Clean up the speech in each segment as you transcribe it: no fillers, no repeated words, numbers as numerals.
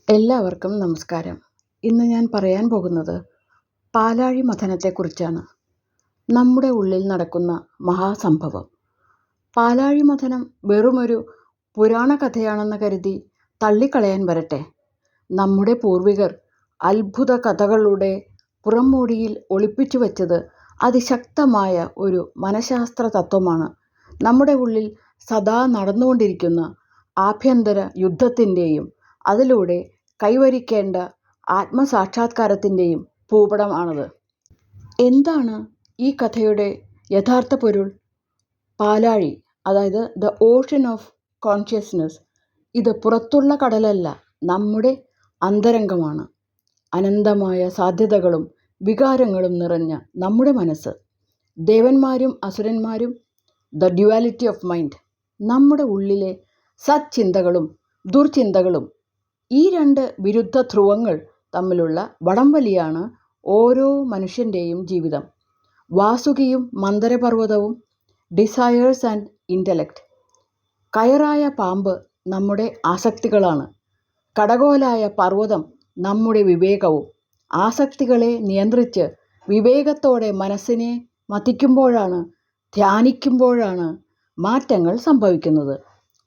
എല്ലാവർക്കും നമസ്കാരം. ഇന്ന് ഞാൻ പറയാൻ പോകുന്നത് പാലാഴി മഥനത്തെക്കുറിച്ചാണ്. നമ്മുടെ ഉള്ളിൽ നടക്കുന്ന മഹാസംഭവം. പാലാഴി മഥനം വെറുമൊരു പുരാണ കഥയാണെന്ന് കരുതി തള്ളിക്കളയാൻ വരട്ടെ. നമ്മുടെ പൂർവികർ അത്ഭുത കഥകളുടെ പുറംമോടിയിൽ ഒളിപ്പിച്ചു വച്ചത് അതിശക്തമായ ഒരു മനഃശാസ്ത്ര തത്വമാണ്. നമ്മുടെ ഉള്ളിൽ സദാ നടന്നുകൊണ്ടിരിക്കുന്ന ആഭ്യന്തര യുദ്ധത്തിൻ്റെയും അതിലൂടെ കൈവരിക്കേണ്ട ആത്മസാക്ഷാത്കാരത്തിൻ്റെയും ഭൂപടമാണത്. എന്താണ് ഈ കഥയുടെ യഥാർത്ഥ പൊരുൾ? പാലാഴി, അതായത് ദ ഓഷ്യൻ ഓഫ് കോൺഷ്യസ്നസ്, ഇത് പുറത്തുള്ള കടലല്ല, നമ്മുടെ അന്തരംഗമാണ്. അനന്തമായ സാധ്യതകളും വികാരങ്ങളും നിറഞ്ഞ നമ്മുടെ മനസ്സ്, ദേവന്മാരും അസുരന്മാരും, ദ ഡ്യുവാലിറ്റി ഓഫ് മൈൻഡ്, നമ്മുടെ ഉള്ളിലെ സച്ചിന്തകളും ദുർചിന്തകളും. ഈ രണ്ട് വിരുദ്ധ ധ്രുവങ്ങൾ തമ്മിലുള്ള വടംവലിയാണ് ഓരോ മനുഷ്യൻ്റെയും ജീവിതം. വാസുകിയും മന്ദരപർവ്വതവും, ഡിസയേഴ്സ് ആൻഡ് ഇൻ്റലക്റ്റ്. കയറായ പാമ്പ് നമ്മുടെ ആസക്തികളാണ്. കടകോലായ പർവ്വതം നമ്മുടെ വിവേകവും. ആസക്തികളെ നിയന്ത്രിച്ച് വിവേകത്തോടെ മനസ്സിനെ മഥിക്കുമ്പോഴാണ്, ധ്യാനിക്കുമ്പോഴാണ് മാറ്റങ്ങൾ സംഭവിക്കുന്നത്.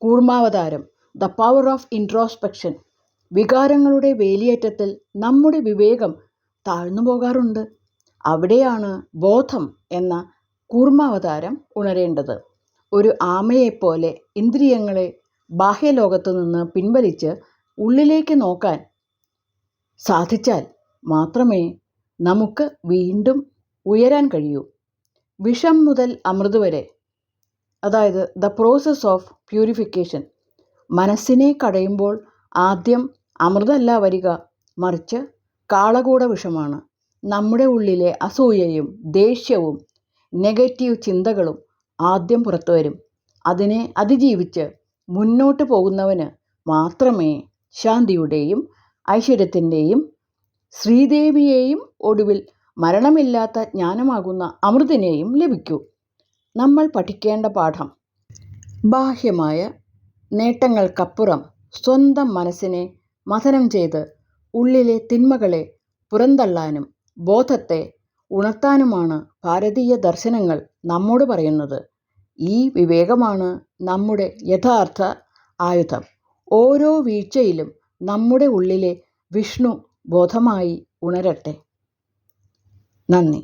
കൂർമാവതാരം, ദ പവർ ഓഫ് ഇൻട്രോസ്പെക്ഷൻ. വികാരങ്ങളുടെ വേലിയേറ്റത്തിൽ നമ്മുടെ വിവേകം താഴ്ന്നു പോകാറുണ്ട്. അവിടെയാണ് ബോധം എന്ന കൂർമാവതാരം ഉണരേണ്ടത്. ഒരു ആമയെപ്പോലെ ഇന്ദ്രിയങ്ങളെ ബാഹ്യലോകത്തു നിന്ന് പിൻവലിച്ച് ഉള്ളിലേക്ക് നോക്കാൻ സാധിച്ചാൽ മാത്രമേ നമുക്ക് വീണ്ടും ഉയരാൻ കഴിയൂ. വിഷം മുതൽ അമൃത് വരെ, അതായത് ദ പ്രോസസ് ഓഫ് പ്യൂരിഫിക്കേഷൻ. മനസ്സിനെ കടയുമ്പോൾ ആദ്യം അമൃതല്ല വരിക, മറിച്ച് കാളകൂട വിഷമാണ്. നമ്മുടെ ഉള്ളിലെ അസൂയയും ദേഷ്യവും നെഗറ്റീവ് ചിന്തകളും ആദ്യം പുറത്തു വരും. അതിനെ അതിജീവിച്ച് മുന്നോട്ട് പോകുന്നവന് മാത്രമേ ശാന്തിയുടെയും ഐശ്വര്യത്തിൻ്റെയും ശ്രീദേവിയെയും ഒടുവിൽ മരണമില്ലാത്ത ജ്ഞാനമാകുന്ന അമൃതിനെയും ലഭിക്കൂ. നമ്മൾ പഠിക്കേണ്ട പാഠം: ബാഹ്യമായ നേട്ടങ്ങൾക്കപ്പുറം സ്വന്തം മനസ്സിനെ മഥനം ചെയ്ത് ഉള്ളിലെ തിന്മകളെ പുറന്തള്ളാനും ബോധത്തെ ഉണർത്താനുമാണ് ഭാരതീയ ദർശനങ്ങൾ നമ്മോട് പറയുന്നത്. ഈ വിവേകമാണ് നമ്മുടെ യഥാർത്ഥ ആയുധം. ഓരോ വീഴ്ചയിലും നമ്മുടെ ഉള്ളിലെ വിഷ്ണു ബോധമായി ഉണരട്ടെ. നന്ദി.